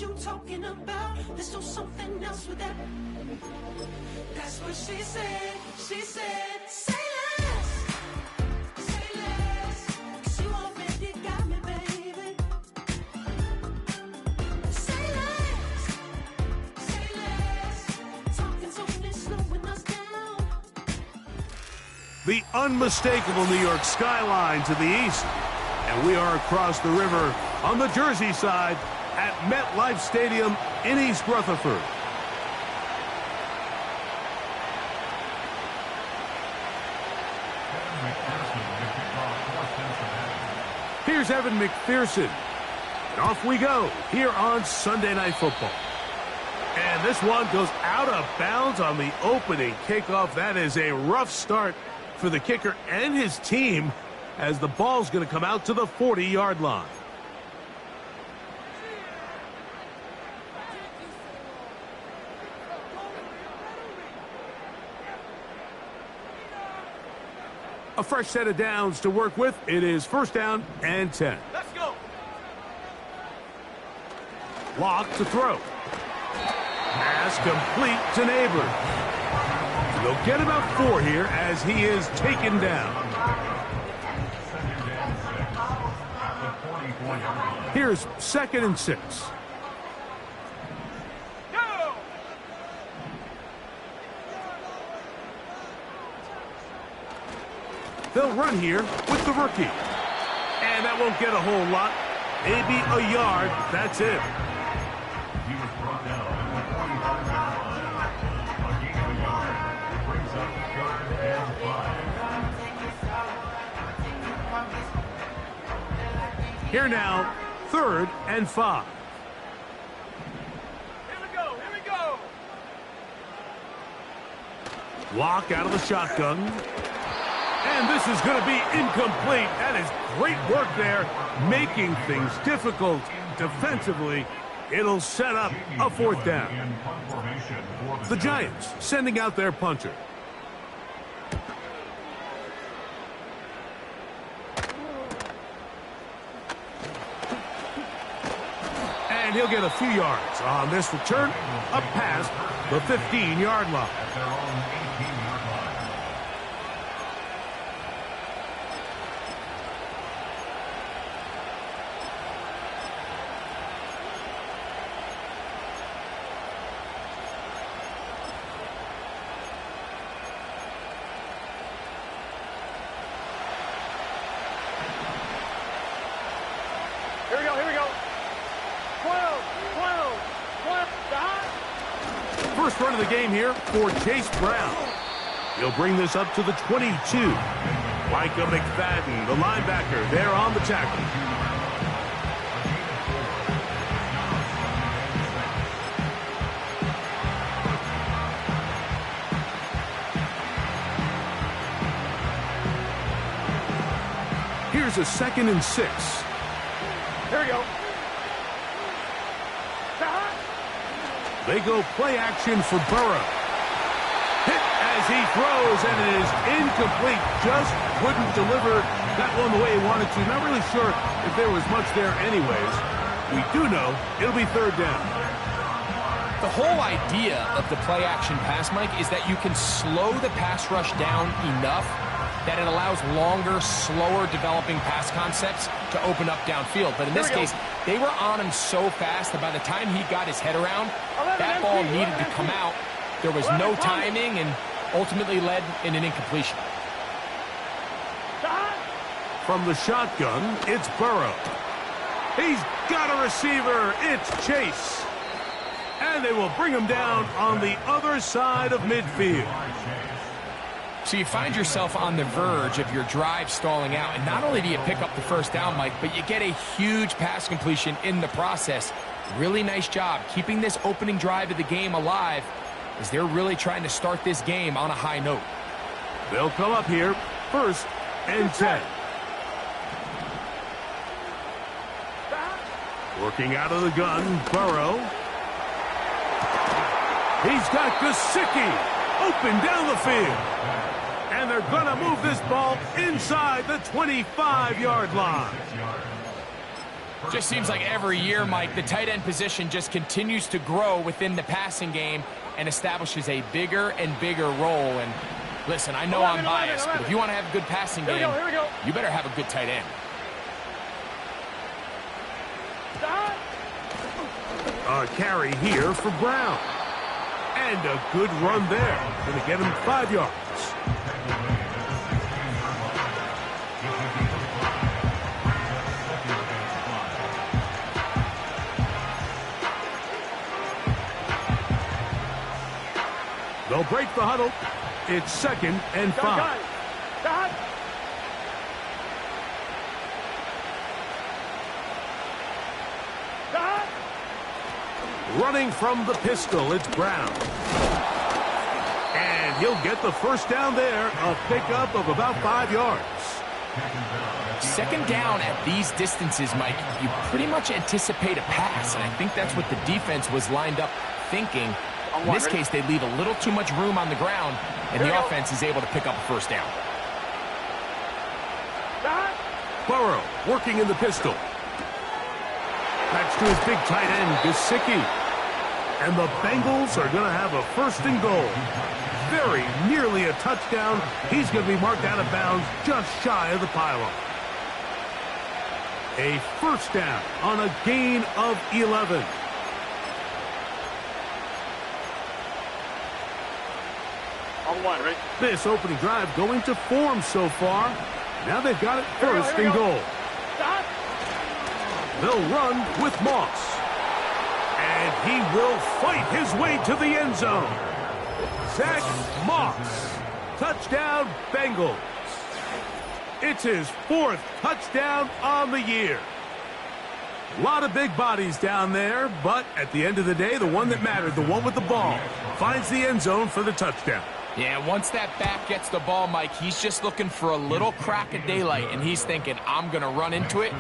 you talking about? Let's do something else with that. That's what she said. She said, say less. Say less. 'Cause you already got me, baby. Say less. Say less. Talking's only slowing us down. The unmistakable New York skyline to the east. And we are across the river on the Jersey side at MetLife Stadium in East Rutherford. Here's Evan McPherson. And off we go here on Sunday Night Football. And this one goes out of bounds on the opening kickoff. That is a rough start for the kicker and his team, as the ball's going to come out to the 40-yard line. A fresh set of downs to work with. It is first down and 10. Let's go. Lock to throw. Pass complete to Neighbors. They'll get about 4 here as he is taken down. Here's 2nd and 6. Go! They'll run here with the rookie. And that won't get a whole lot. Maybe a yard. That's it. He was brought down at the 45-yard line. A gain of a yard. It brings up 3rd and 5. Here now, 3rd and 5. Here we go. Here we go. Lock out of the shotgun. And this is going to be incomplete. That is great work there, making things difficult defensively. It'll set up a 4th down. The Giants sending out their punter. And he'll get a few yards on this return, up past the 15-yard line. At their own 18-yard line. Here we go. Here we go. 12, 12, 12. First run of the game here for Chase Brown. He'll bring this up to the 22. Micah McFadden, the linebacker, there on the tackle. Here's a 2nd and 6. Here we go. They go play action for Burrow. Hit as he throws, and it is incomplete. Just couldn't deliver that one the way he wanted to. Not really sure if there was much there anyways. We do know it'll be 3rd down. The whole idea of the play action pass, Mike, is that you can slow the pass rush down enough that it allows longer, slower developing pass concepts to open up downfield. But in this case, they were on him so fast that by the time he got his head around, that ball needed to come out. There was no timing and ultimately led in an incompletion. From the shotgun, it's Burrow. He's got a receiver. It's Chase. And they will bring him down on the other side of midfield. So you find yourself on the verge of your drive stalling out, and not only do you pick up the first down, Mike, but you get a huge pass completion in the process. Really nice job keeping this opening drive of the game alive, as they're really trying to start this game on a high note. They'll come up here, 1st and 10. Working out of the gun, Burrow. He's got Gesicki open down the field. And they're going to move this ball inside the 25-yard line. Just seems like every year, Mike, the tight end position just continues to grow within the passing game and establishes a bigger and bigger role. And listen, I know I'm biased, but if you want to have a good passing game, you better have a good tight end. A carry here for Brown. And a good run there. Going to get him 5 yards. They'll break the huddle. It's 2nd and 5. Running from the pistol, it's Brown. And he'll get the first down there, a pickup of about 5 yards. 2nd down at these distances, Mike, you pretty much anticipate a pass, and I think that's what the defense was lined up thinking. In this case, they leave a little too much room on the ground, and the offense is able to pick up a first down. Burrow working in the pistol. That's to his big tight end, Gesicki. And the Bengals are going to have a 1st and goal. Very nearly a touchdown. He's going to be marked out of bounds just shy of the pylon. A 1st down on a gain of 11. Right? This opening drive going to form so far. Now they've got it 1st and goal. They'll run with Moss. And he will fight his way to the end zone. Zach Moss. Touchdown, Bengals. It's his 4th touchdown on the year. A lot of big bodies down there, but at the end of the day, the one that mattered, the one with the ball, finds the end zone for the touchdown. Yeah, once that back gets the ball, Mike, he's just looking for a little crack of daylight, and he's thinking, I'm going to run into it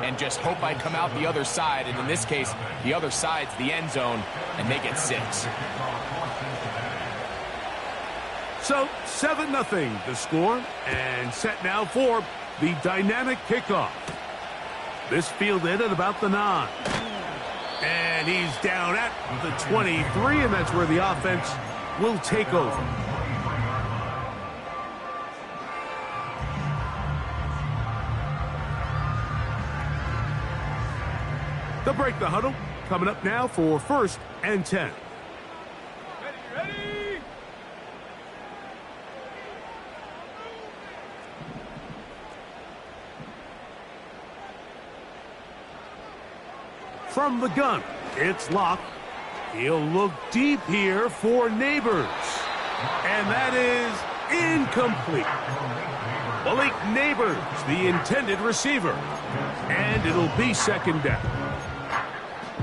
and just hope I come out the other side. And in this case, the other side's the end zone, and they get 6. So 7-0 the score, and set now for the dynamic kickoff. This fielded at about the 9. And he's down at the 23, and that's where the offense will take over. They'll break the huddle. Coming up now for 1st and 10. Ready? From the gun, it's Locke. He'll look deep here for Neighbors. And that is incomplete. Malik Neighbors, the intended receiver. And it'll be 2nd down.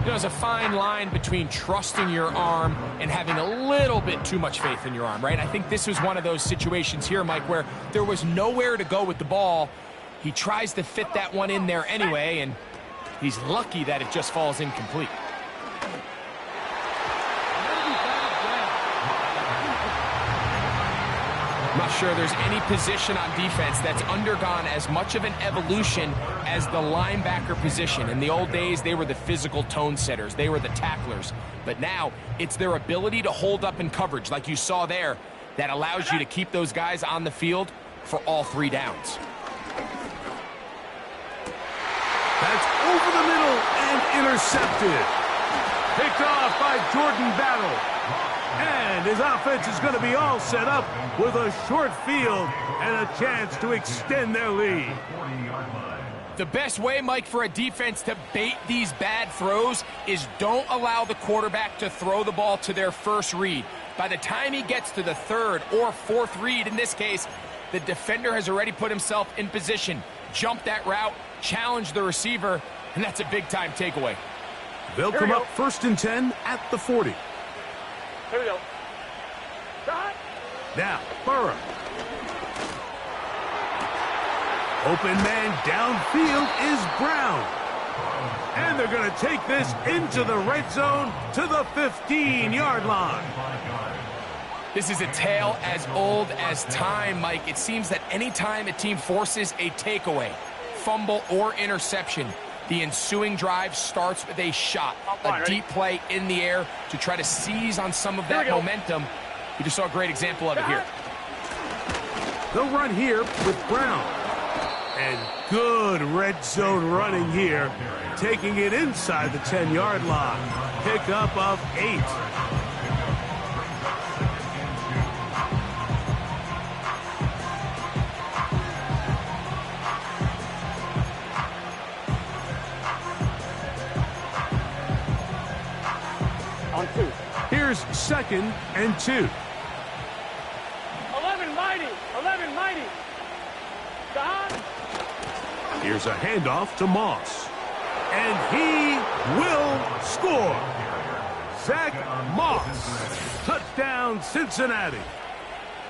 There's a fine line between trusting your arm and having a little bit too much faith in your arm, right? I think this was one of those situations here, Mike, where there was nowhere to go with the ball. He tries to fit that one in there anyway, and he's lucky that it just falls incomplete. I'm not sure there's any position on defense that's undergone as much of an evolution as the linebacker position. In the old days, they were the physical tone setters. They were the tacklers. But now, it's their ability to hold up in coverage, like you saw there, that allows you to keep those guys on the field for all 3 downs. That's over the middle and intercepted. Picked off by Jordan Battle. And his offense is going to be all set up with a short field and a chance to extend their lead. The best way, Mike, for a defense to bait these bad throws is don't allow the quarterback to throw the ball to their first read. By the time he gets to the 3rd or 4th read, in this case, the defender has already put himself in position, jumped that route, challenged the receiver, and that's a big-time takeaway. They'll come up 1st and 10 at the 40. Here we go. Now, Burrow. Open man downfield is Brown. And they're going to take this into the red zone to the 15-yard line. This is a tale as old as time, Mike. It seems that any time a team forces a takeaway, fumble, or interception, The ensuing drive starts with a shot, a deep play in the air to try to seize on some of that momentum. We just saw a great example of it here. They'll run here with Brown. And good red zone running here, taking it inside the 10-yard line. Pickup of 8. On 2. Here's 2nd and 2. 11 mighty. 11 mighty. Stop. Here's a handoff to Moss. And he will score. Zach Moss. Touchdown, Cincinnati.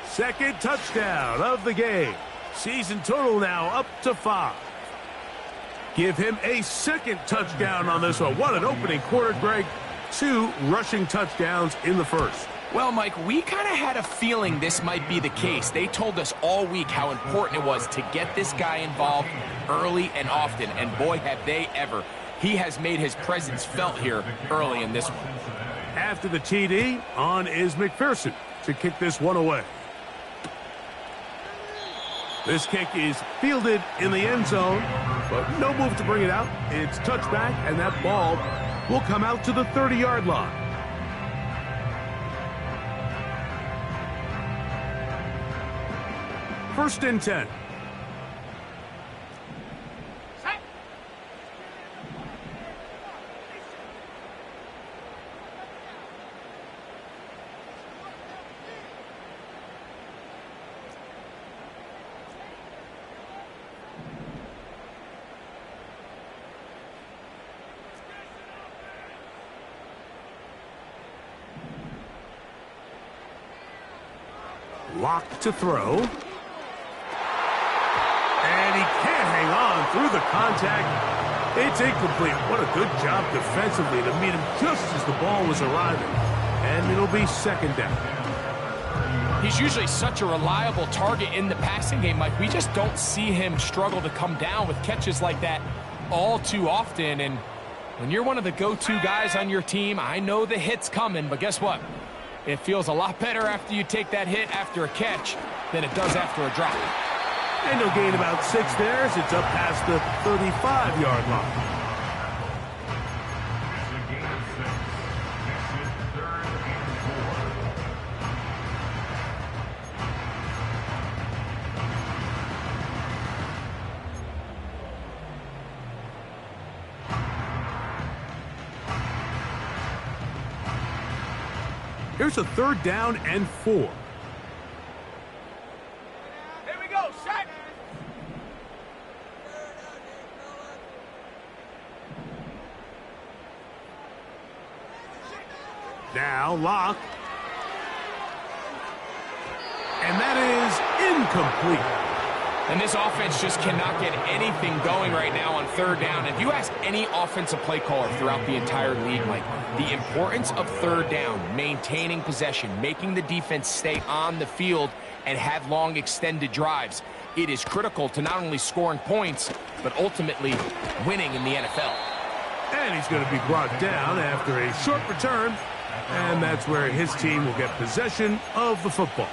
2nd touchdown of the game. Season total now up to 5. Give him a 2nd touchdown on this one. What an opening quarter, Greg. 2 rushing touchdowns in the first. Well, Mike, we kind of had a feeling this might be the case. They told us all week how important it was to get this guy involved early and often, and boy, have they ever. He has made his presence felt here early in this one. After the TD, on is McPherson to kick this one away. This kick is fielded in the end zone, but no move to bring it out. It's touchback, and that ball will come out to the 30-yard line. First and 10. Locked to throw. And he can't hang on through the contact. It's incomplete. What a good job defensively to meet him just as the ball was arriving. And it'll be 2nd down. He's usually such a reliable target in the passing game, Mike. We just don't see him struggle to come down with catches like that all too often. And when you're one of the go-to guys on your team, I know the hit's coming, but guess what? It feels a lot better after you take that hit after a catch than it does after a drop. And he'll gain about 6 there as it's up past the 35-yard line. It's a gain of 6. Makes it 3rd and 4. Here's a 3rd down and 4. Here we go. Set. Now Locke. And that is incomplete. And this offense just cannot get anything going right now on 3rd down. If you ask any offensive play caller throughout the entire league, Mike, the importance of 3rd down, maintaining possession, making the defense stay on the field and have long extended drives, it is critical to not only scoring points, but ultimately winning in the NFL. And he's going to be brought down after a short return. And that's where his team will get possession of the football.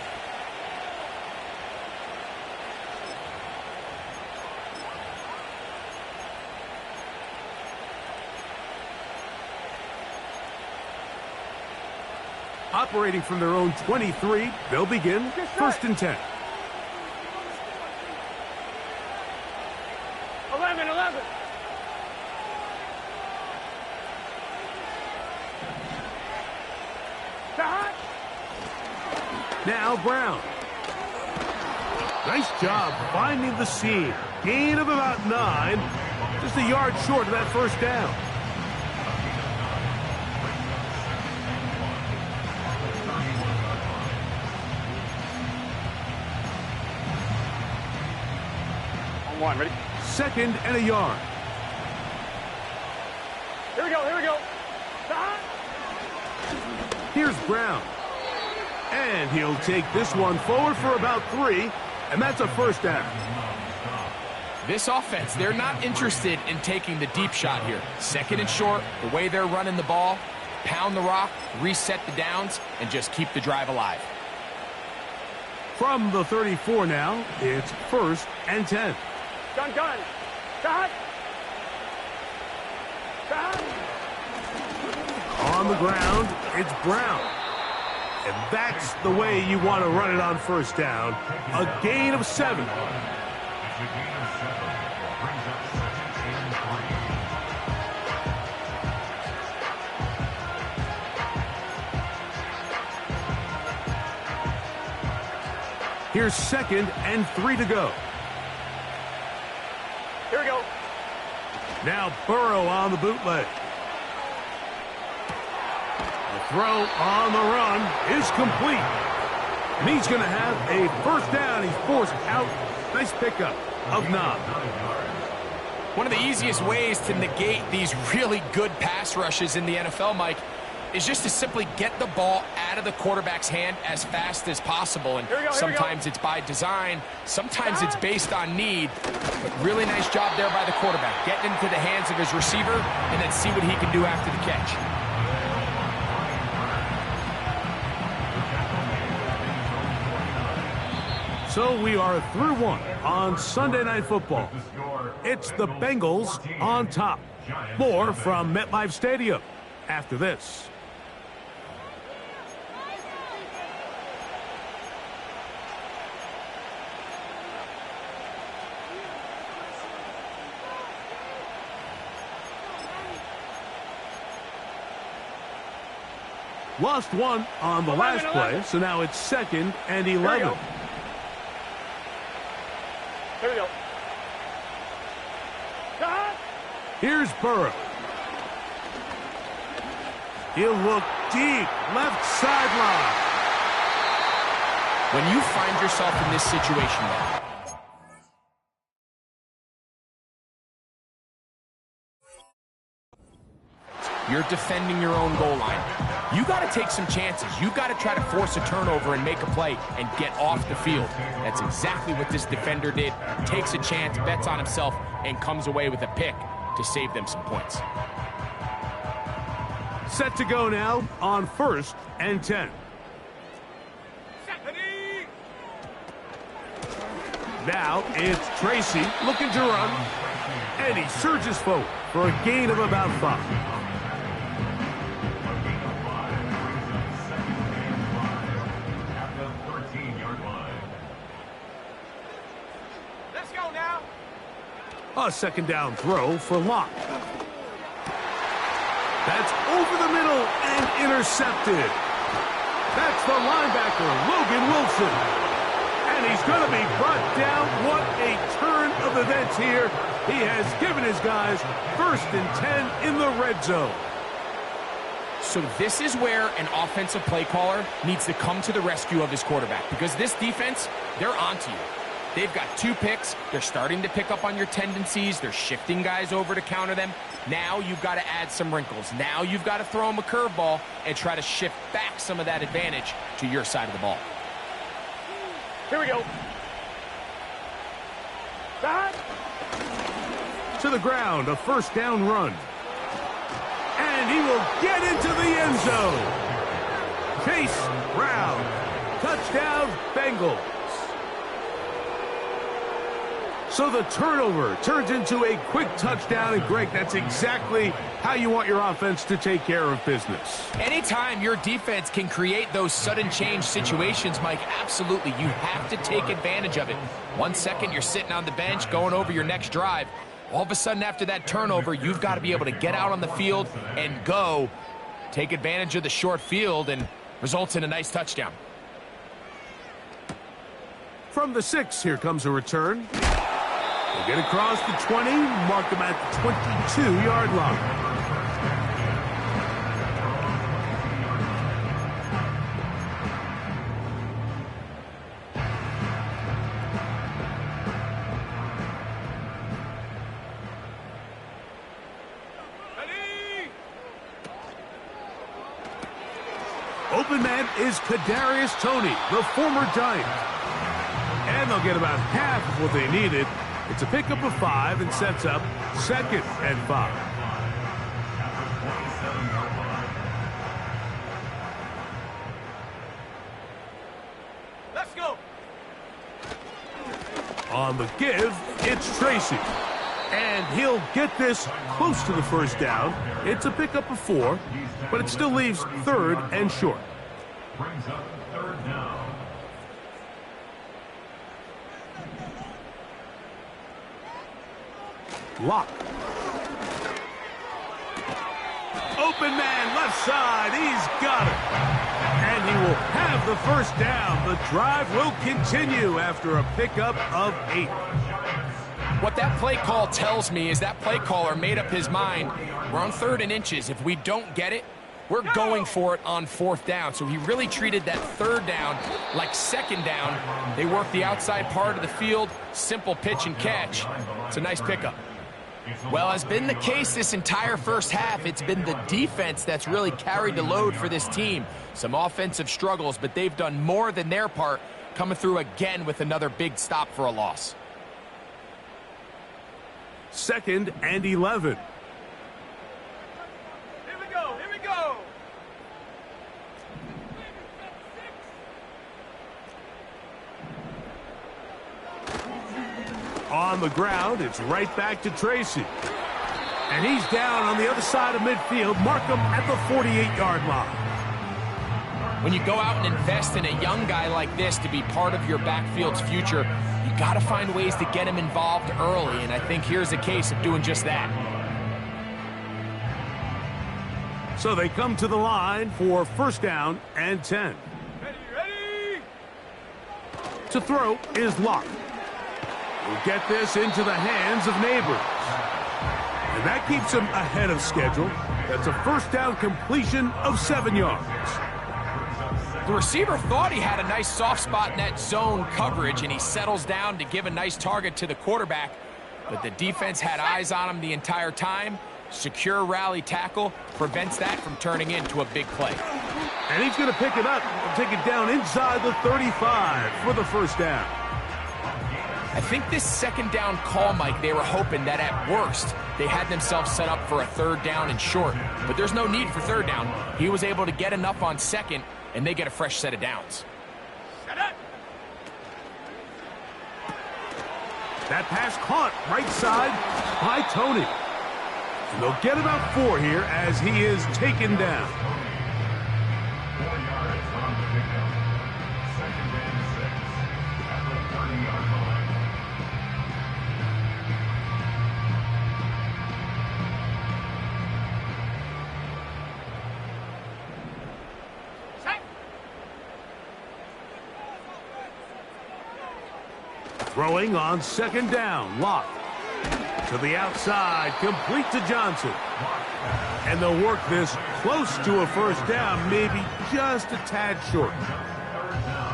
Operating from their own 23, they'll begin 1st and 10. 11. Now Brown. Nice job finding the seam. Gain of about 9. Just a yard short of that 1st down. On 1, ready? 2nd and a yard. Here we go. Stop. Here's Brown. And he'll take this one forward for about 3, and that's a 1st down. This offense, they're not interested in taking the deep shot here. Second and short, the way they're running the ball, pound the rock, reset the downs, and just keep the drive alive. From the 34 now, it's 1st and 10. Gun. Cut. On the ground, it's Brown. And that's the way you want to run it on 1st down. A gain of 7. It's a gain of 7. Brings up 2nd and 3. Here's 2nd and 3 to go. Here we go. Now Burrow on the bootleg. The throw on the run is complete. And he's going to have a 1st down. He's forced out. Nice pickup of 9. One of the easiest ways to negate these really good pass rushes in the NFL, Mike, is just to simply get the ball out of the quarterback's hand as fast as possible. And sometimes it's by design, sometimes it's based on need. But really nice job there by the quarterback. Getting into the hands of his receiver and then see what he can do after the catch. So we are through 1 on Sunday Night Football. It's the Bengals on top. More from MetLife Stadium after this. Lost 1 on the last play, so now it's 2nd and 11. Here we go. Cut. Here's Burrow. He'll look deep, left sideline. When you find yourself in this situation, though, you're defending your own goal line. You got to take some chances. You got to try to force a turnover and make a play and get off the field. That's exactly what this defender did. Takes a chance, bets on himself, and comes away with a pick to save them some points. Set to go now on 1st and 10. Now it's Tracy looking to run, and he surges forward for a gain of about 5. A 2nd down throw for Locke. That's over the middle and intercepted. That's the linebacker, Logan Wilson. And he's going to be brought down. What a turn of events here. He has given his guys 1st and 10 in the red zone. So this is where an offensive play caller needs to come to the rescue of his quarterback, because this defense, they're onto you. They've got 2 picks. They're starting to pick up on your tendencies. They're shifting guys over to counter them. Now you've got to add some wrinkles. Now you've got to throw them a curveball and try to shift back some of that advantage to your side of the ball. Here we go. Cut. To the ground, a 1st down run. And he will get into the end zone. Chase Brown. Touchdown, Bengals. So the turnover turns into a quick touchdown, and Greg, that's exactly how you want your offense to take care of business. Anytime your defense can create those sudden change situations, Mike, absolutely, you have to take advantage of it. 1 second, you're sitting on the bench going over your next drive. All of a sudden, after that turnover, you've got to be able to get out on the field and go. Take advantage of the short field and results in a nice touchdown. From the 6, here comes a return. They get across the 20, mark them at the 22-yard line. Open man is Kadarius Toney, the former Giant. And they'll get about half of what they needed. It's a pickup of 5 and sets up 2nd and 5. Let's go. On the give, it's Tracy. And he'll get this close to the first down. It's a pickup of 4, but it still leaves 3rd and short. Brings up 3rd down. Lock. Open man, left side. He's got it. And he will have the first down. The drive will continue after a pickup of 8. What that play call tells me is that play caller made up his mind. We're on 3rd and inches. If we don't get it, we're going for it on 4th down. So he really treated that 3rd down like 2nd down. They work the outside part of the field. Simple pitch and catch. It's a nice pickup. Well, as been the case this entire first half, it's been the defense that's really carried the load for this team. Some offensive struggles, but they've done more than their part, coming through again with another big stop for a loss. 2nd and 11. Here we go. Here we go. On the ground, it's right back to Tracy. And he's down on the other side of midfield. Mark him at the 48-yard line. When you go out and invest in a young guy like this to be part of your backfield's future, you got to find ways to get him involved early, and I think here's a case of doing just that. So they come to the line for 1st down and 10. Ready. To throw is Locke. Will get this into the hands of Neighbors. And that keeps him ahead of schedule. That's a 1st down completion of 7 yards. The receiver thought he had a nice soft spot in that zone coverage, and he settles down to give a nice target to the quarterback. But the defense had eyes on him the entire time. Secure rally tackle prevents that from turning into a big play. And he's going to pick it up and take it down inside the 35 for the 1st down. I think this 2nd down call, Mike, they were hoping that at worst they had themselves set up for a 3rd down and short. But there's no need for 3rd down. He was able to get enough on 2nd, and they get a fresh set of downs. Set up. That pass caught right side by Tony. And they'll get about 4 here as he is taken down. 4 yards on the pickup. 2nd and 6 at the 30-yard line. Throwing on 2nd down, Locke. To the outside, complete to Johnson. And they'll work this close to a 1st down, maybe just a tad short.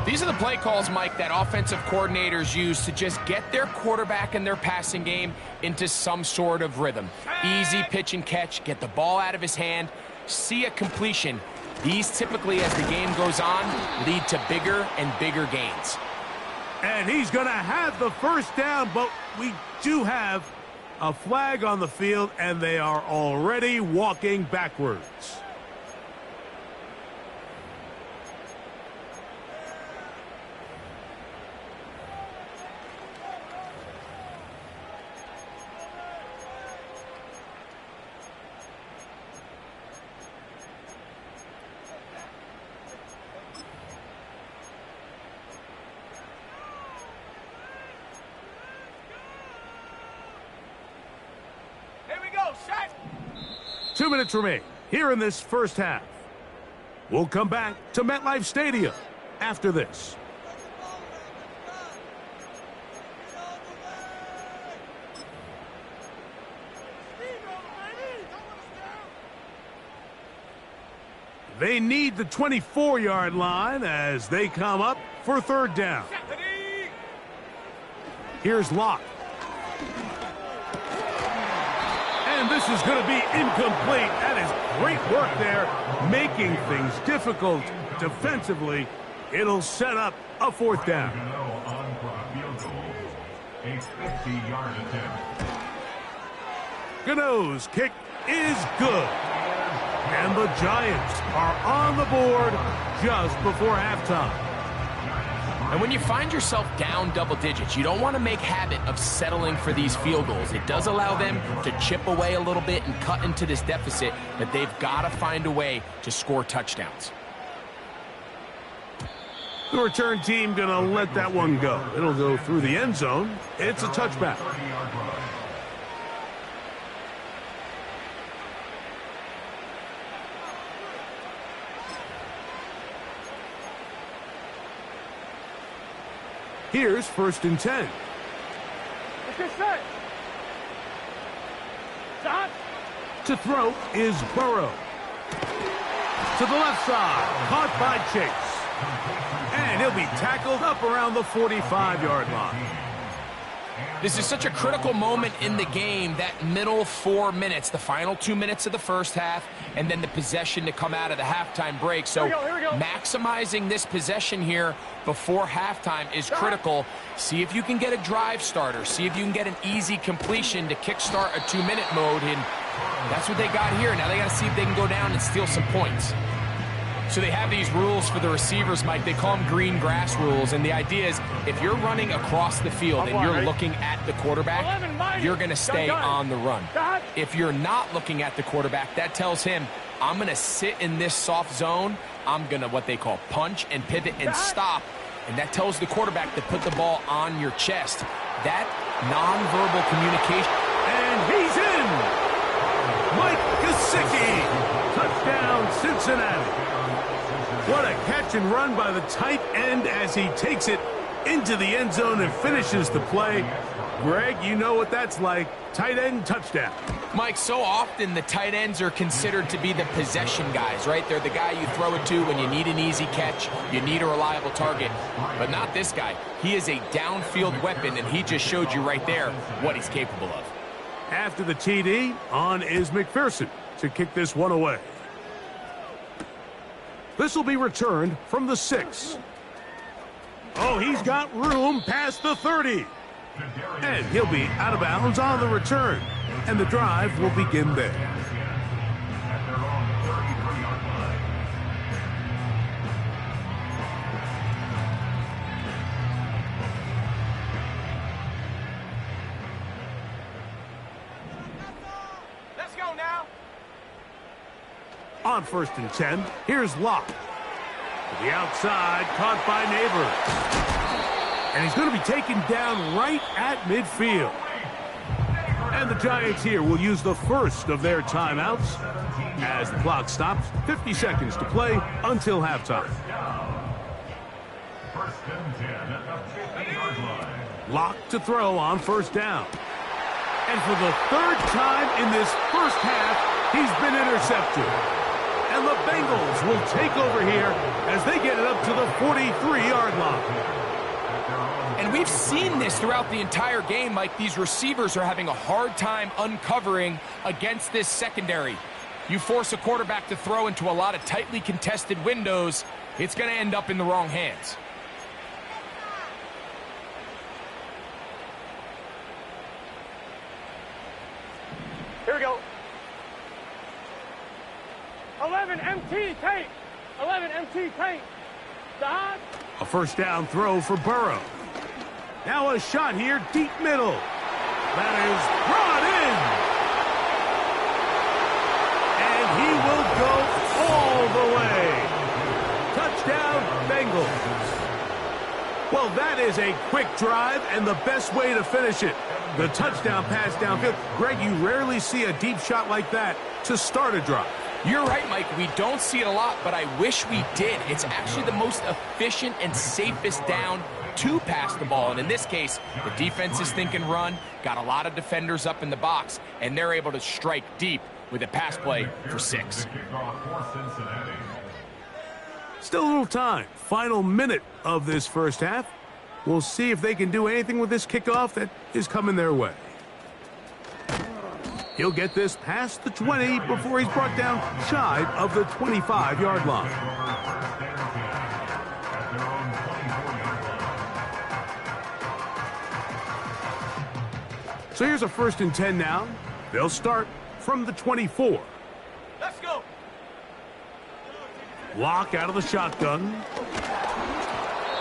These are the play calls, Mike, that offensive coordinators use to just get their quarterback and their passing game into some sort of rhythm. Easy pitch and catch, get the ball out of his hand, see a completion. These typically, as the game goes on, lead to bigger and bigger gains. And he's going to have the 1st down, but we do have a flag on the field, and they are already walking backwards. Here we go. Set. 2 minutes remain here in this 1st half. We'll come back to MetLife Stadium after this. They need the 24-yard line as they come up for 3rd down. Here's Locke. And this is going to be incomplete. That is great work there, making things difficult defensively. It'll set up a 4th down. A 50-yard attempt. Gano's kick is good. And the Giants are on the board just before halftime. And when you find yourself down double digits, you don't want to make habit of settling for these field goals. It does allow them to chip away a little bit and cut into this deficit, but they've got to find a way to score touchdowns. The return team going to let that one go. It'll go through the end zone. It's a touchback. Here's 1st and 10. Let's get set. Stop. To throw is Burrow. To the left side, caught by Chase. And he'll be tackled up around the 45-yard line. This is such a critical moment in the game, that middle 4 minutes, the final 2 minutes of the first half, and then the possession to come out of the halftime break. So Here we go. maximizing this possession here before halftime is critical. See if you can get a drive starter. See if you can get an easy completion to kickstart a 2-minute mode, and that's what they got here. Now they got to see if they can go down and steal some points. So they have these rules for the receivers, Mike. They call them green grass rules, and the idea is if you're running across the field and you're looking at the quarterback, you're going to stay on the run. If you're not looking at the quarterback, that tells him, I'm going to sit in this soft zone. I'm going to what they call punch and pivot and stop, and that tells the quarterback to put the ball on your chest. That nonverbal communication. And he's in! Mike Gesicki! Touchdown, Cincinnati! What a catch and run by the tight end as he takes it into the end zone and finishes the play. Greg, you know what that's like. Tight end touchdown. Mike, so often the tight ends are considered to be the possession guys, right? They're the guy you throw it to when you need an easy catch, you need a reliable target, but not this guy. He is a downfield weapon, and he just showed you right there what he's capable of. After the TD, on is McPherson to kick this one away. This will be returned from the 6. Oh, he's got room past the 30. And he'll be out of bounds on the return. And the drive will begin there. Let's go now. On 1st and 10, here's Locke. To the outside, caught by Neighbors. And he's going to be taken down right at midfield. And the Giants here will use the first of their timeouts as the clock stops. 50 seconds to play until halftime. 1st and 10 at the 50-yard line. Locke to throw on 1st down. And for the 3rd time in this first half, he's been intercepted. And the Bengals will take over here as they get it up to the 43-yard line. And we've seen this throughout the entire game, Mike. These receivers are having a hard time uncovering against this secondary. You force a quarterback to throw into a lot of tightly contested windows, it's going to end up in the wrong hands. Here we go. 11 MT tape. 11 MT tape. Dodge. A 1st down throw for Burrow. Now a shot here, deep middle. That is brought in. And he will go all the way. Touchdown, Bengals. Well, that is a quick drive and the best way to finish it. The touchdown pass downfield. Greg, you rarely see a deep shot like that to start a drive. You're right, Mike. We don't see it a lot, but I wish we did. It's actually the most efficient and safest down to pass the ball. And in this case, the defense is thinking run, got a lot of defenders up in the box, and they're able to strike deep with a pass play for 6. Still a little time. Final minute of this first half. We'll see if they can do anything with this kickoff that is coming their way. He'll get this past the 20 before he's brought down shy of the 25-yard line. So here's a 1st and 10 now. They'll start from the 24. Let's go. Lock out of the shotgun.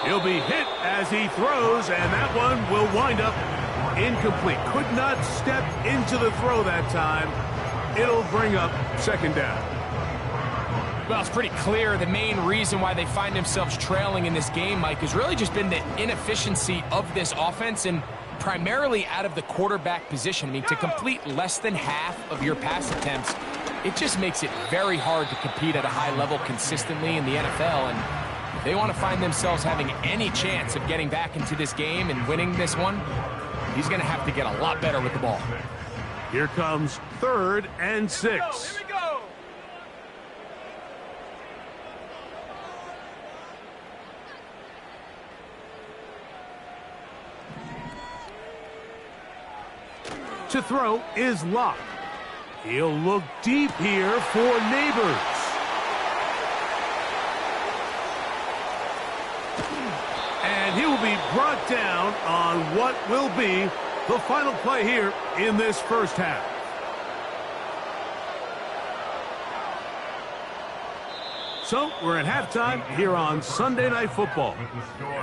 He'll be hit as he throws, and that one will wind up incomplete. Could not step into the throw that time. It'll bring up 2nd down. Well, it's pretty clear the main reason why they find themselves trailing in this game, Mike, has really just been the inefficiency of this offense and primarily out of the quarterback position. I mean, to complete less than half of your pass attempts, it just makes it very hard to compete at a high level consistently in the NFL. And if they want to find themselves having any chance of getting back into this game and winning this one, he's going to have to get a lot better with the ball. Here comes 3rd and 6. Here we go. To throw is Locke. He'll look deep here for Neighbors. And he will be brought down on what will be the final play here in this 1st half. So we're at halftime here on Sunday Night Football.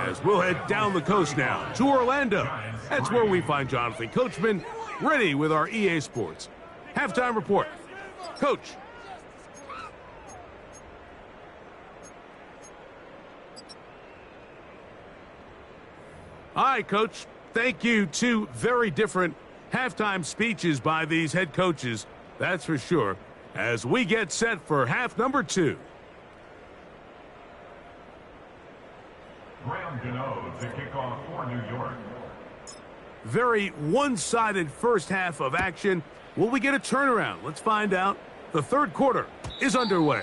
As we'll head down the coast now to Orlando. That's where we find Jonathan Coachman ready with our EA Sports halftime report. Coach. All right, Coach. Thank you. 2 very different halftime speeches by these head coaches, that's for sure, as we get set for half number 2. Graham Gano to kick off for New York. Very one-sided 1st half of action. Will we get a turnaround? Let's find out. The 3rd quarter is underway.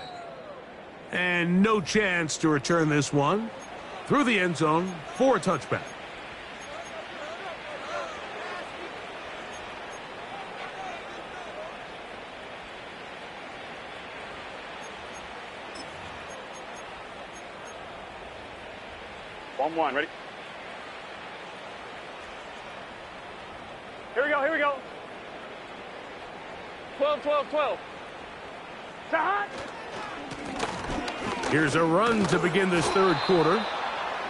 And no chance to return this one through the end zone for a touchback. One, ready? Here we go, here we go. 12, 12, 12. Hot. Here's a run to begin this 3rd quarter.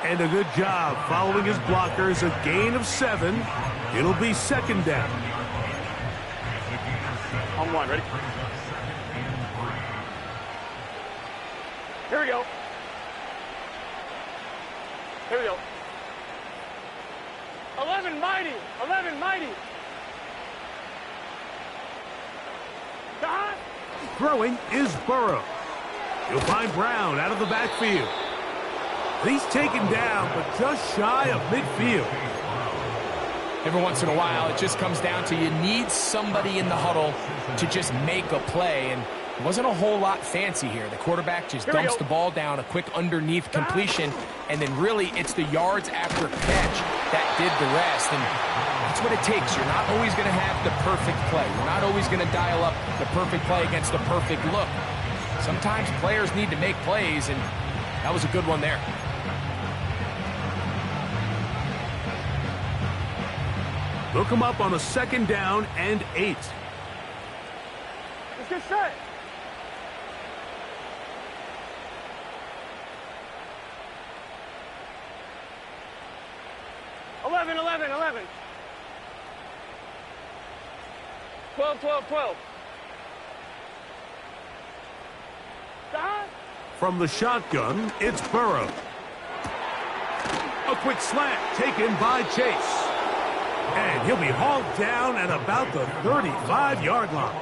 And a good job following his blockers. A gain of 7. It'll be 2nd down. On 1, ready? Here we go. Here we go. 11 mighty. 11 mighty. Hot. Throwing is Burrow. He'll find Brown out of the backfield. He's taken down, but just shy of midfield. Every once in a while, it just comes down to you need somebody in the huddle to just make a play, and it wasn't a whole lot fancy here. The quarterback just dumps the ball down, a quick underneath completion, and then really it's the yards after catch that did the rest, and that's what it takes. You're not always going to have the perfect play. You're not always going to dial up the perfect play against the perfect look. Sometimes players need to make plays, and that was a good one there. Look him up on a 2nd down and 8. Let's get set. Eleven, 12, 12, 12. Stop. From the shotgun, it's Burrow. A quick slant taken by Chase. And he'll be hauled down at about the 35-yard line.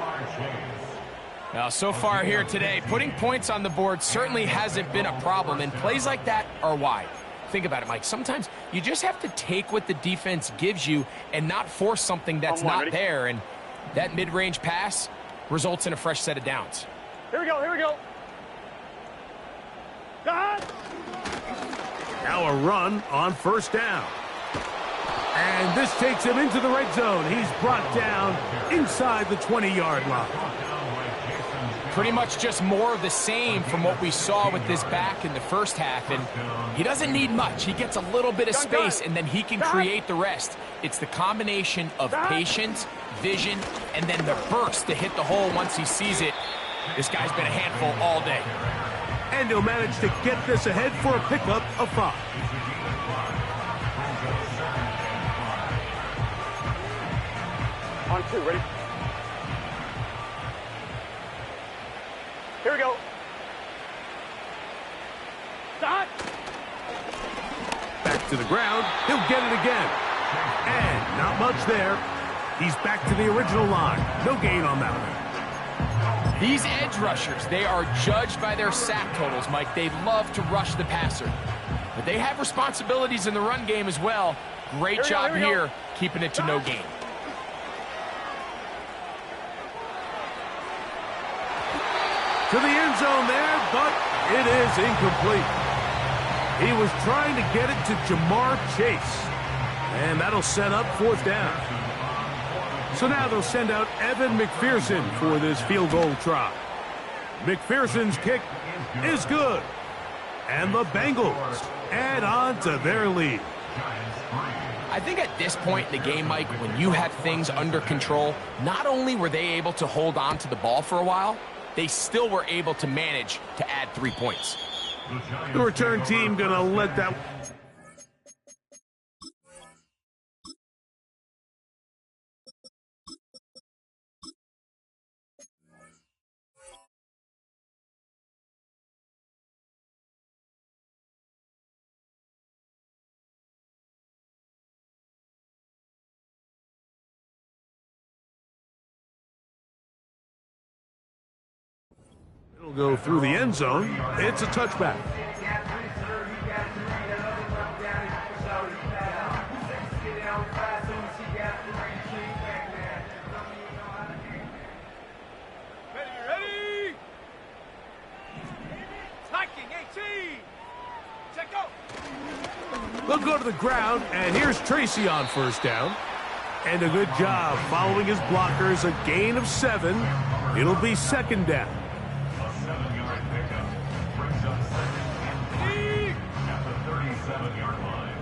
Now, so far here today, putting points on the board certainly hasn't been a problem, and plays like that are why. Think about it, Mike. Sometimes you just have to take what the defense gives you and not force something that's not there, and that mid-range pass results in a fresh set of downs. Here we go, here we go. Now a run on 1st down. And this takes him into the red zone. He's brought down inside the 20-yard line. Pretty much just more of the same from what we saw with this back in the first half. And he doesn't need much. He gets a little bit of space, and then he can create the rest. It's the combination of patience, vision, and then the burst to hit the hole once he sees it. This guy's been a handful all day. And he'll manage to get this ahead for a pickup of 5. On 2, ready? Here we go. Stop. Back to the ground. He'll get it again. And not much there. He's back to the original line. No gain on that one. These edge rushers, they are judged by their sack totals, Mike. They love to rush the passer. But they have responsibilities in the run game as well. Great job here, keeping it to no gain. To the end zone there, but it is incomplete. He was trying to get it to Jamar Chase. And that'll set up 4th down. So now they'll send out Evan McPherson for this field goal try. McPherson's kick is good. And the Bengals add on to their lead. I think at this point in the game, Mike, when you have things under control, not only were they able to hold on to the ball for a while, they still were able to manage to add 3 points. The return team gonna let that... It'll go through the end zone. It's a touchback. Ready? Attacking 18. Check go. They'll go to the ground, and here's Tracy on 1st down. And a good job following his blockers, a gain of 7. It'll be 2nd down. A 7-yard pickup brings up 2nd at the 37-yard line.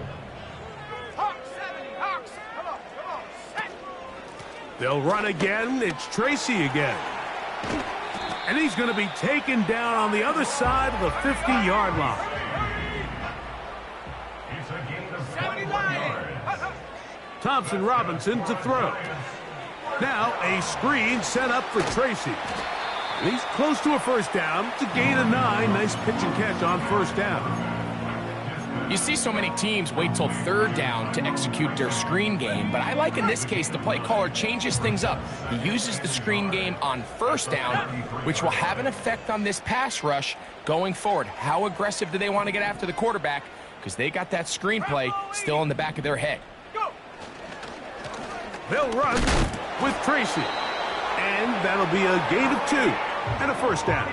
Hawks 70. Hawks. Come on. Set. They'll run again. It's Tracy again. And he's going to be taken down on the other side of the 50-yard line. It's a gain of 71 yards. Thompson Robinson to throw. Now a screen set up for Tracy. And he's close to a 1st down to gain a 9. Nice pitch and catch on 1st down. You see so many teams wait till 3rd down to execute their screen game, but I like in this case the play caller changes things up. He uses the screen game on 1st down, which will have an effect on this pass rush going forward. How aggressive do they want to get after the quarterback? Because they got that screen play still in the back of their head. They'll run with Tracy. And that'll be a gain of 2 and a 1st down.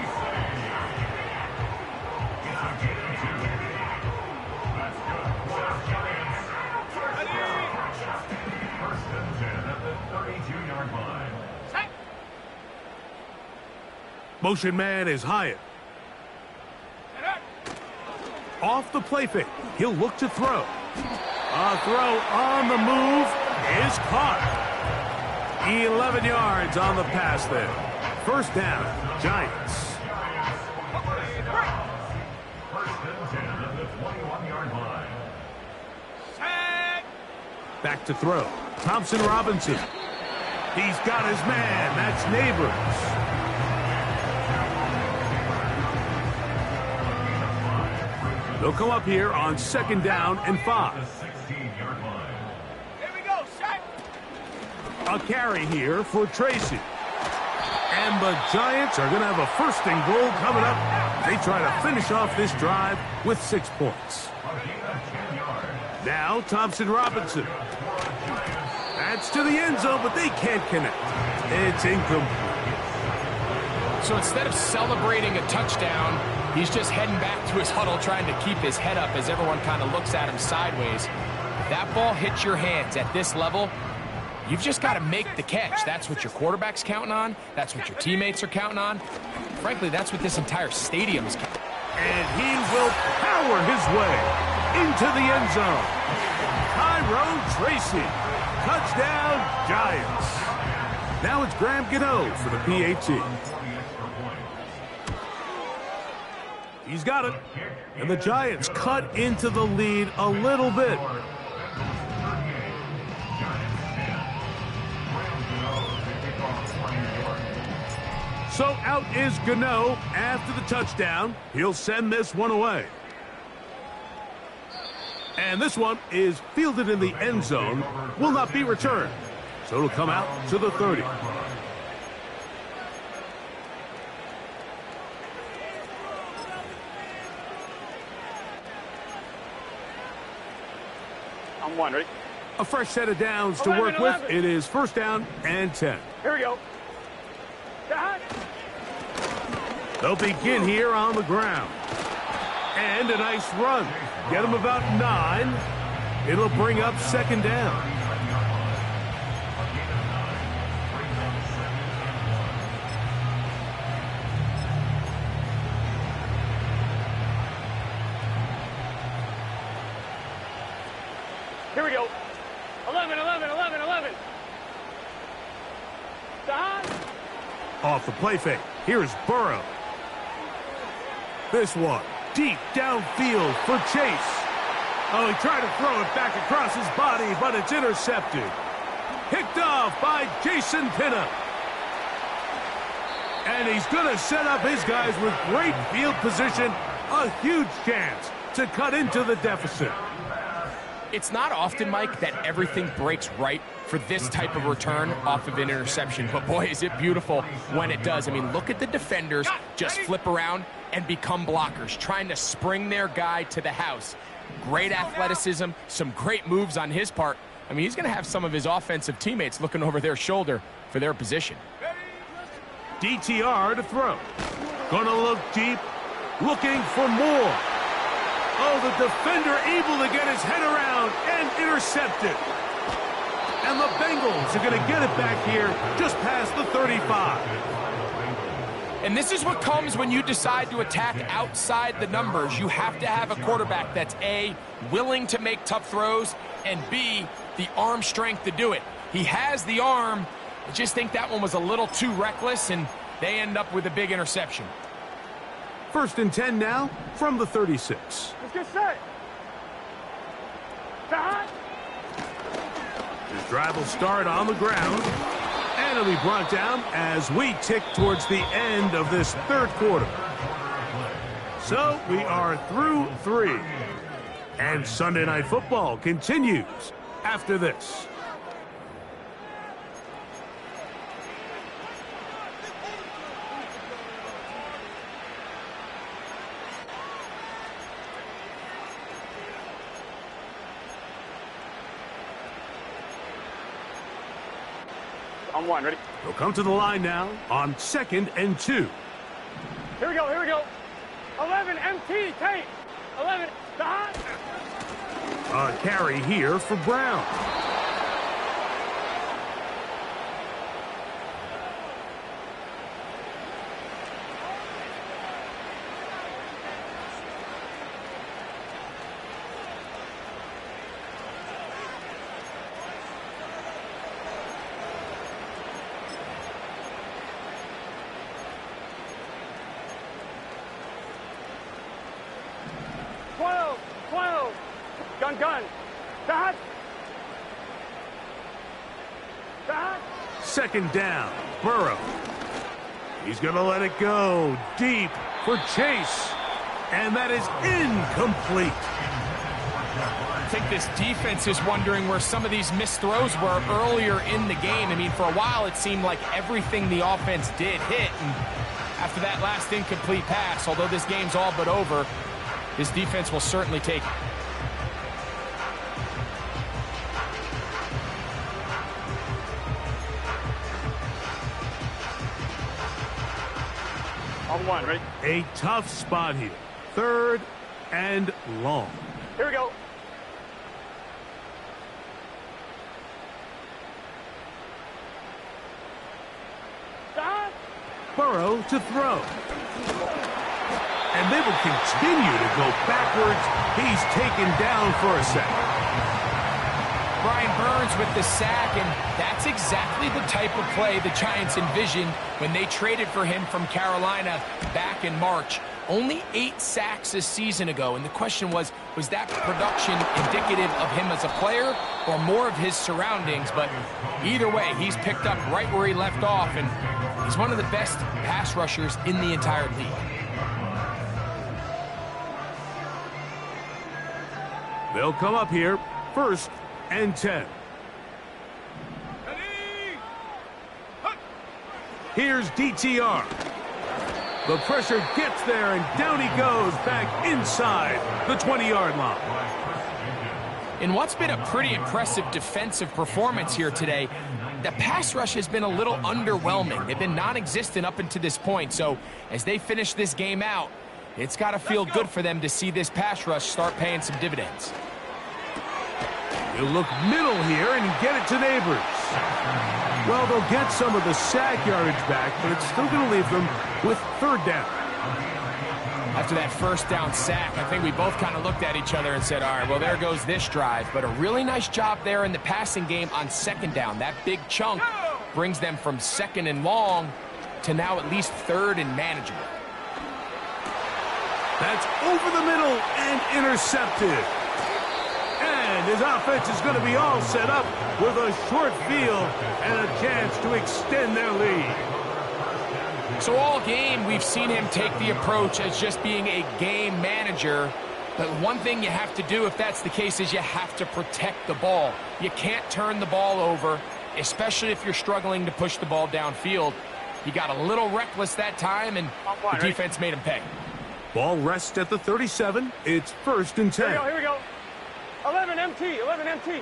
Motion man is Hyatt. Off the play fake. He'll look to throw. A throw on the move is caught. 11 yards on the pass there. 1st down, Giants. 1st and 10 at the 21-yard line. Back to throw. Thompson Robinson. He's got his man. That's Neighbors. They'll come up here on 2nd down and 5. The 16-yard line. Here we go. Set. A carry here for Tracy. And the Giants are going to have a 1st and goal coming up. They try to finish off this drive with 6 points. Now Thompson Robinson. That's to the end zone, but they can't connect. It's incomplete. So instead of celebrating a touchdown, he's just heading back to his huddle trying to keep his head up as everyone kind of looks at him sideways. If that ball hits your hands at this level, you've just got to make the catch. That's what your quarterback's counting on. That's what your teammates are counting on. frankly, that's what this entire stadium's. And he will power his way into the end zone. Tyrone Tracy. Touchdown, Giants. Now it's Graham Gano for the PAT. He's got it. And the Giants cut into the lead a little bit. So out is Gano after the touchdown. He'll send this one away. And this one is fielded in the end zone. Will not be returned. So it'll come out to the 30. I'm one, ready? A fresh set of downs to work with. It is first down and 10. Here we go. They'll begin here on the ground. And a nice run. Get them about 9. It'll bring up second down. Here we go. 11, 11, 11, 11. Off the play fake. Here's Burrow. This one deep downfield for Chase. Oh, he tried to throw it back across his body, but it's intercepted. Picked off by Jason Pinna. And he's going to set up his guys with great field position. A huge chance to cut into the deficit. It's not often, Mike, that everything breaks right for this type of return off of an interception. But, boy, is it beautiful when it does. I mean, look at the defenders just flip around and become blockers, trying to spring their guy to the house. Great athleticism, some great moves on his part. I mean, he's going to have some of his offensive teammates looking over their shoulder for their position. DTR to throw. Gonna look deep, looking for more. Oh, the defender able to get his head around and intercept it. And the Bengals are going to get it back here just past the 35. And this is what comes when you decide to attack outside the numbers. You have to have a quarterback that's A, willing to make tough throws, and B, the arm strength to do it. He has the arm. I just think that one was a little too reckless, and they end up with a big interception. First and 10 now from the 36. Let's get set. His drive will start on the ground. And it'll be brought down as we tick towards the end of this third quarter. So we are through 3. And Sunday Night Football continues after this. I'm one, ready? They'll come to the line now on 2nd and 2. Here we go, here we go. 11, MT, Tate. 11, stop. A carry here for Brown. Gun. Stop. Second down, Burrow. He's going to let it go deep for Chase. And that is incomplete. I think this defense is wondering where some of these missed throws were earlier in the game. I mean, for a while it seemed like everything the offense did hit. And after that last incomplete pass, although this game's all but over, this defense will certainly take it. On one, ready? A tough spot here. 3rd and long. Here we go. Burrow to throw. And they will continue to go backwards. He's taken down for a sack. Brian Burns with the sack, and that's exactly the type of play the Giants envisioned when they traded for him from Carolina back in March. Only 8 sacks a season ago, and the question was that production indicative of him as a player or more of his surroundings? But either way, he's picked up right where he left off, and he's one of the best pass rushers in the entire league. They'll come up here, 1st and 10. Here's DTR. The pressure gets there, and down he goes back inside the 20-yard line. In what's been a pretty impressive defensive performance here today, the pass rush has been a little underwhelming. They've been non-existent up until this point, so as they finish this game out, it's got to feel good for them to see this pass rush start paying some dividends. He'll look middle here and get it to Neighbors. Well, they'll get some of the sack yardage back, but it's still going to leave them with 3rd down. After that 1st down sack, I think we both kind of looked at each other and said, all right, well, there goes this drive. But a really nice job there in the passing game on 2nd down. That big chunk brings them from 2nd and long to now at least 3rd and manageable. That's over the middle and intercepted. And his offense is going to be all set up with a short field and a chance to extend their lead. So all game, we've seen him take the approach as just being a game manager. But one thing you have to do if that's the case is you have to protect the ball. You can't turn the ball over, especially if you're struggling to push the ball downfield. He got a little reckless that time, and the defense made him pay. Ball rests at the 37. It's 1st and 10. Here we go. 11 MT, 11 MT.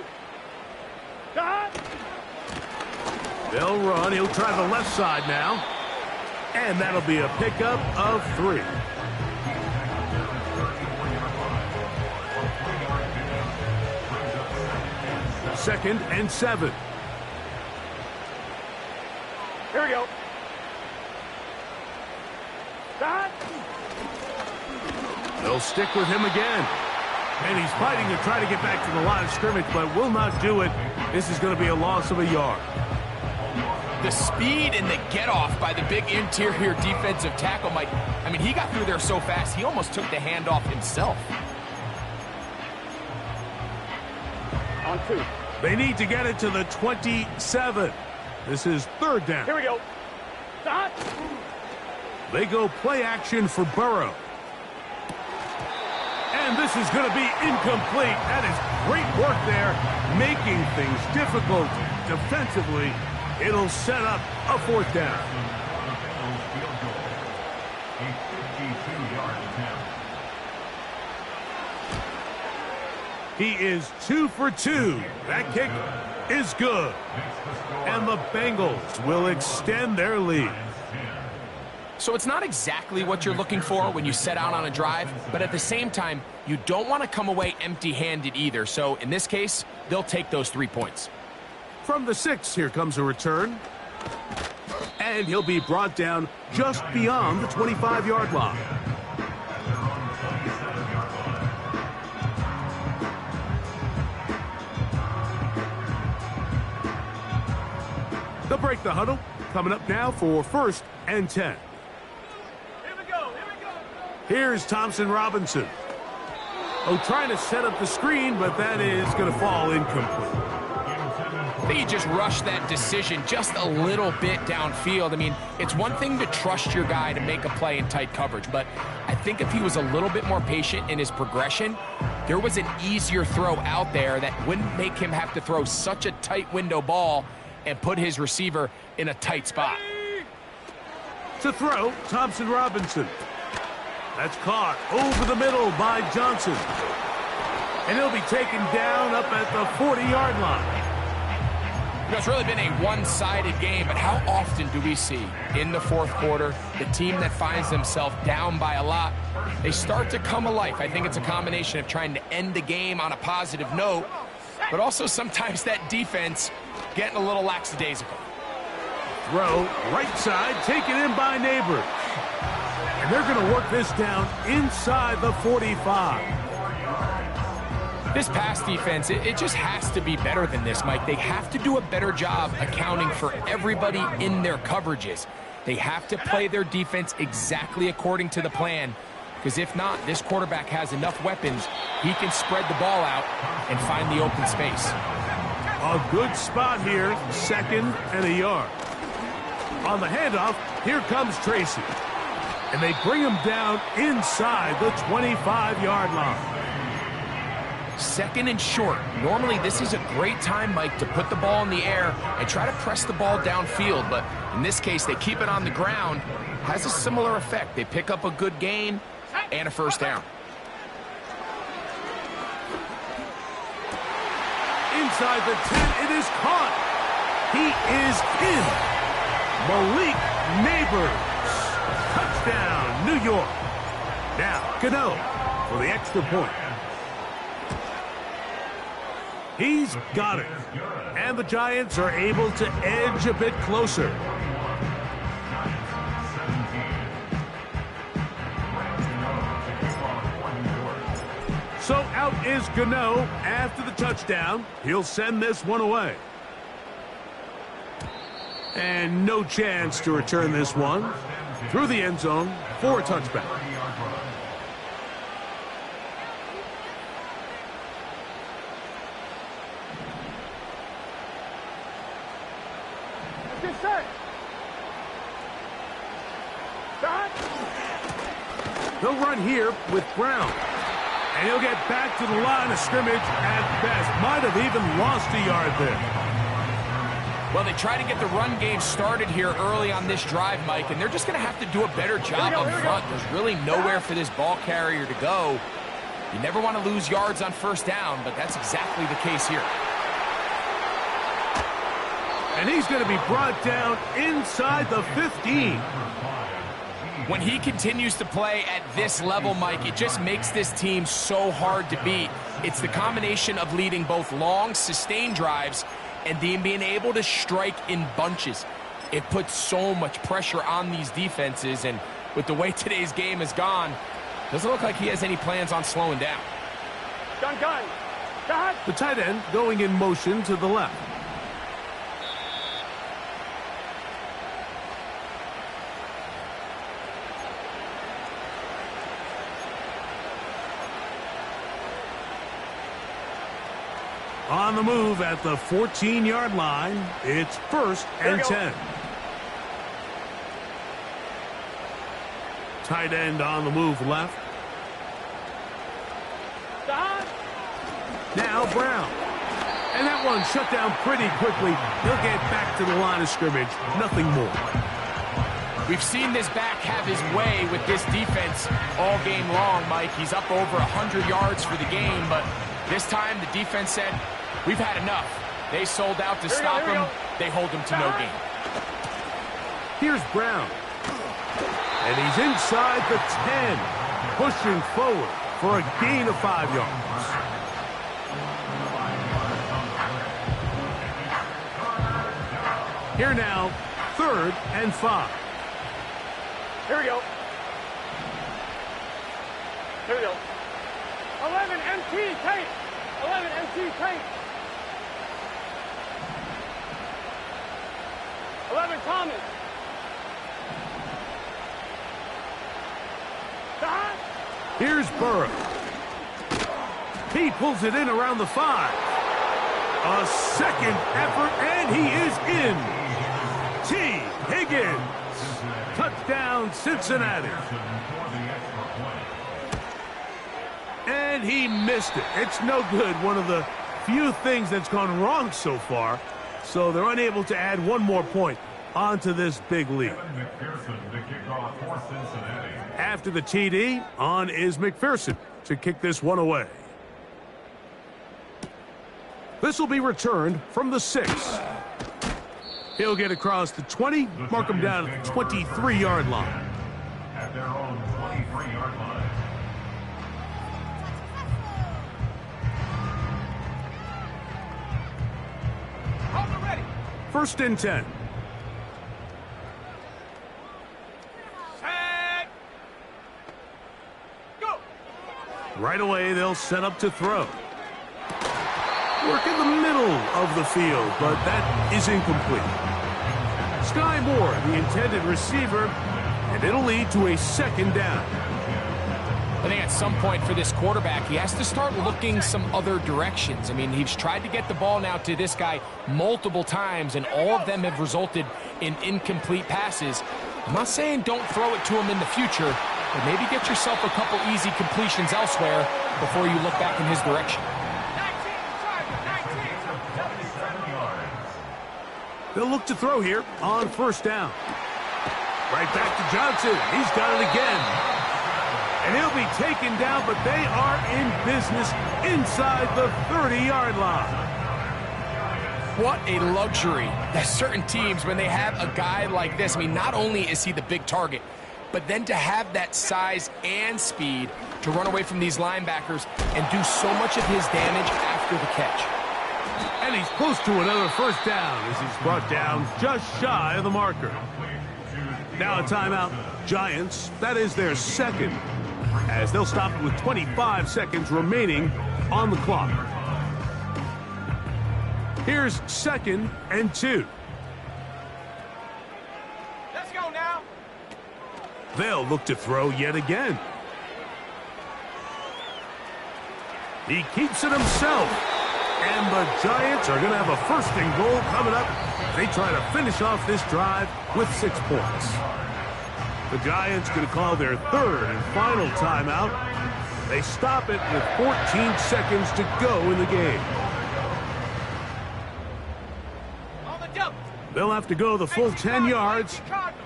They'll run. He'll try the left side now. And that'll be a pickup of 3. Second and 7. Here we go. They'll stick with him again. And he's fighting to try to get back to the line of scrimmage, but will not do it. This is going to be a loss of a yard. The speed and the get-off by the big interior defensive tackle, Mike. I mean, he got through there so fast, he almost took the handoff himself. On 2. They need to get it to the 27. This is 3rd down. Here we go. They go play action for Burrow. And this is going to be incomplete. That is great work there, making things difficult defensively. It'll set up a 4th down. He is 2 for 2. That kick is good. And the Bengals will extend their lead. So it's not exactly what you're looking for when you set out on a drive, but at the same time, you don't want to come away empty-handed either. So in this case, they'll take those 3 points. From the 6, here comes a return. And he'll be brought down just beyond the 25-yard line. They'll break the huddle. Coming up now for 1st and 10. Here's Thompson Robinson. Oh, trying to set up the screen, but that is going to fall incomplete. I think he just rushed that decision just a little bit downfield. I mean, it's one thing to trust your guy to make a play in tight coverage, but I think if he was a little bit more patient in his progression, there was an easier throw out there that wouldn't make him have to throw such a tight window ball and put his receiver in a tight spot. To throw, Thompson Robinson. That's caught over the middle by Johnson. And he'll be taken down up at the 40-yard line. You know, it's really been a one-sided game, but how often do we see in the 4th quarter the team that finds themselves down by a lot, they start to come alive? I think it's a combination of trying to end the game on a positive note, but also sometimes that defense getting a little lackadaisical. throw, right side, taken in by Neighbors. And they're going to work this down inside the 45. This pass defense, it just has to be better than this, Mike. They have to do a better job accounting for everybody in their coverages. They have to play their defense exactly according to the plan, because if not, this quarterback has enough weapons, he can spread the ball out and find the open space. A good spot here, 2nd and a yard. On the handoff, here comes Tracy. And they bring him down inside the 25-yard line. 2nd and short. Normally, this is a great time, Mike, to put the ball in the air and try to press the ball downfield. But in this case, they keep it on the ground. Has a similar effect. They pick up a good gain and a first down. Inside the 10, it is caught. He is in. Malik Neighbors. Touchdown, New York. Now, Gano for the extra point. He's got it. And the Giants are able to edge a bit closer. So out is Gano after the touchdown. He'll send this one away. And no chance to return this one through the end zone for a touchback. Get set. Start. They'll run here with Brown. And he'll get back to the line of scrimmage at best. Might have even lost a yard there. Well, they try to get the run game started here early on this drive, Mike, and they're just going to have to do a better job up front. There's really nowhere for this ball carrier to go. You never want to lose yards on first down, but that's exactly the case here. And he's going to be brought down inside the 15. When he continues to play at this level, Mike, it just makes this team so hard to beat. It's the combination of leading both long, sustained drives and then being able to strike in bunches. It puts so much pressure on these defenses, and with the way today's game has gone, doesn't look like he has any plans on slowing down. Gun. The tight end going in motion to the left. On the move at the 14-yard line, it's 1st and 10. Tight end on the move left. Stop. Now Brown. And that one shut down pretty quickly. He'll get back to the line of scrimmage. Nothing more. We've seen this back have his way with this defense all game long, Mike. He's up over 100 yards for the game, but this time the defense said, we've had enough. They sold out to stop him. They hold him to no gain. Here's Brown. And he's inside the 10, pushing forward for a gain of 5 yards. Here now, 3rd and 5. Here we go. 11 MT tight. 11 MT tight. 11 Thomas. Stop. Here's Burrow. He pulls it in around the 5. A second effort, and he is in. T. Higgins. Touchdown, Cincinnati. And he missed it. It's no good. One of the few things that's gone wrong so far. So they're unable to add one more point onto this big lead. After the TD, on is McPherson to kick this one away. This will be returned from the 6. He'll get across the 20, mark him down at the 23-yard line. At their own 23-yard line. First and 10. Right away, they'll set up to throw. Work in the middle of the field, but that is incomplete. Sky Moore, the intended receiver, and it'll lead to a second down. I think at some point for this quarterback, he has to start looking some other directions. I mean, he's tried to get the ball now to this guy multiple times, and all of them have resulted in incomplete passes. I'm not saying don't throw it to him in the future, but maybe get yourself a couple easy completions elsewhere before you look back in his direction. They'll look to throw here on first down. Right back to Johnson. He's got it again. And he'll be taken down, but they are in business inside the 30-yard line. What a luxury that certain teams, when they have a guy like this, I mean, not only is he the big target, but then to have that size and speed to run away from these linebackers and do so much of his damage after the catch. And he's close to another first down as he's brought down just shy of the marker. Now a timeout. Giants, that is their second, as they'll stop it with 25 seconds remaining on the clock. Here's 2nd and 2. Let's go now. They'll look to throw yet again. He keeps it himself. And the Giants are going to have a 1st and goal coming up. They try to finish off this drive with 6 points. The Giants going to call their 3rd and final timeout. They stop it with 14 seconds to go in the game. They'll have to go the full 10 yards.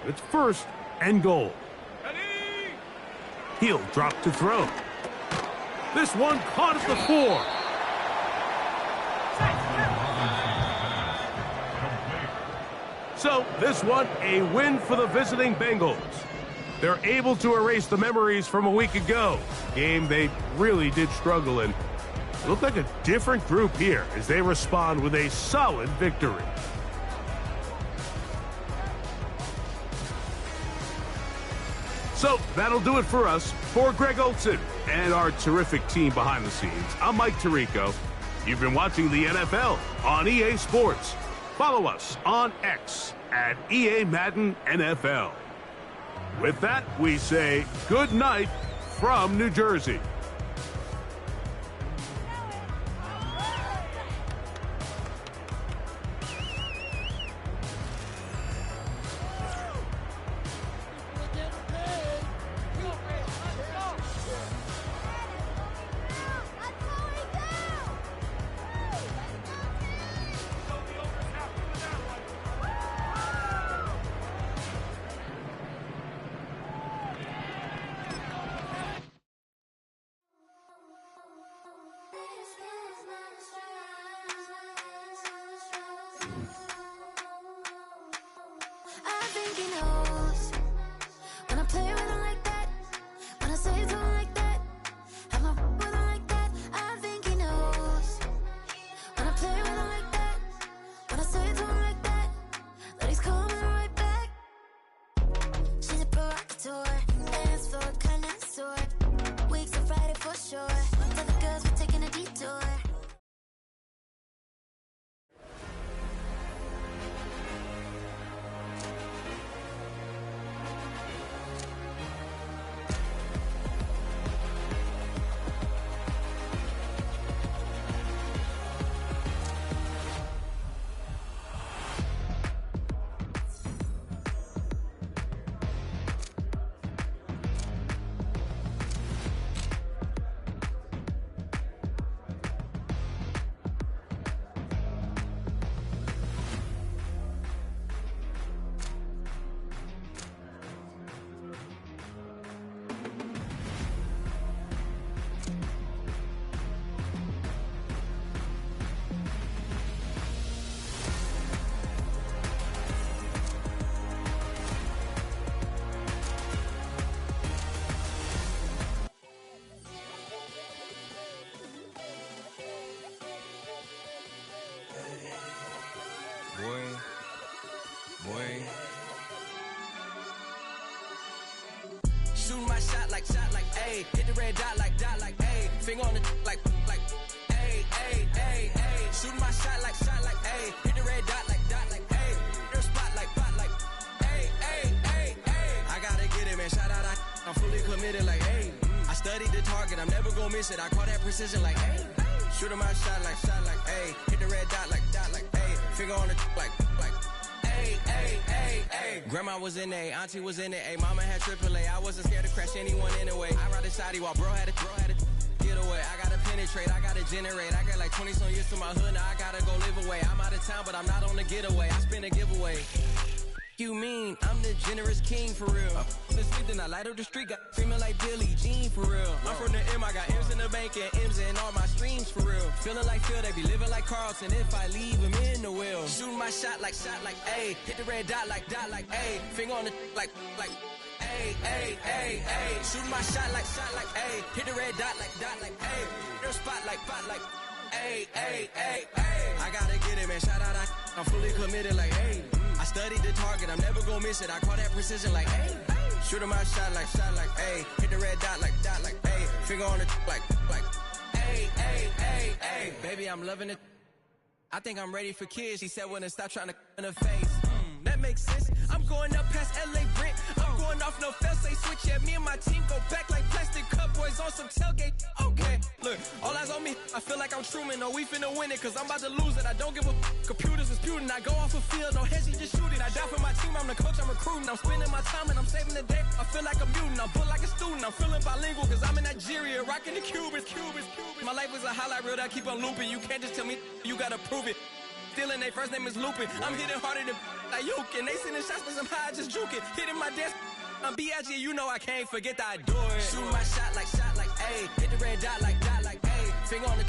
It's 1st and goal. He'll drop to throw. This one caught at the 4. So this one, a win for the visiting Bengals. They're able to erase the memories from a week ago. Game they really did struggle in. It looked like a different group here as they respond with a solid victory. So that'll do it for us. For Greg Olson and our terrific team behind the scenes, I'm Mike Tirico. You've been watching the NFL on EA Sports. Follow us on X at EA Madden NFL. With that, we say good night from New Jersey. Shooting my shot like, ayy. Hit the red dot like, ayy. Finger on the like, ayy, ayy, ayy, ayy. Shooting my shot like, ayy. Hit the red dot like, ayy. Their spot like, ayy, ayy, ayy, ayy. I gotta get it, man. Shout out, I'm fully committed like, ayy. I studied the target, I'm never gonna miss it. I call that precision like, ayy. Shooting my shot like, ayy. Hit the red dot like, ayy. Finger on the like, ayy, ayy, ayy, ayy. Grandma was in A, auntie was in it, ayy. Mama had AAA, I wasn't scared to crash anyone anyway. I ride the shotty while bro had a get away. I gotta penetrate, I gotta generate. I got like 20 some years to my hood, now I gotta go live away. I'm out of town, but I'm not on the getaway. I spin a giveaway. You mean I'm the generous king for real? This week then I light up the street, got screaming like Billie Jean for real. I'm from the M, I got M's in the bank and M's in all my streams for real. Feeling like Phil, they be living like Carlton if I leave him in the wheel. Shooting my shot like, ayy. Hit the red dot like, ayy. Finger on the like, ayy, ayy, ayy, ayy. Shooting my shot like, ayy. Hit the red dot like, ayy. Their spot like, ayy, ayy, ayy, ayy. I gotta get it, man. Shout out, I'm fully committed like, ayy. I studied the target, I'm never gonna miss it. I call that precision like, ayy. Shooting my shot like, ayy. Hit the red dot like, ayy. Finger on the like, ayy, ayy, ayy, ayy. Baby, I'm loving it. I think I'm ready for kids. She said when to stop trying to in her face. That makes sense. I'm going up past LA Brent. I'm going off no fail, say switch. Yeah, me and my team go back like plastic cup boys on some tailgate. Okay, look, all eyes on me. I feel like I'm Truman. No, we finna win it, cause I'm about to lose it. I don't give a computers disputing. I go off a field, no heads, just shoot it. I die for my team, I'm the coach, I'm recruiting. I'm spending my time and I'm saving the day. I feel like a mutant, I'm built like a student. I'm feeling bilingual, cause I'm in Nigeria, rocking the Cubans. My life is a highlight reel that I keep on looping. You can't just tell me, you gotta prove it. Stealing, their first name is Lupin. I'm hitting harder than Ayuk, and they sending shots for some high, just juke it. Hitting my desk, I'm B.I.G., you know I can't forget that I do it. Shooting my shot like, ayy. Hit the red dot like, ayy. Finger on the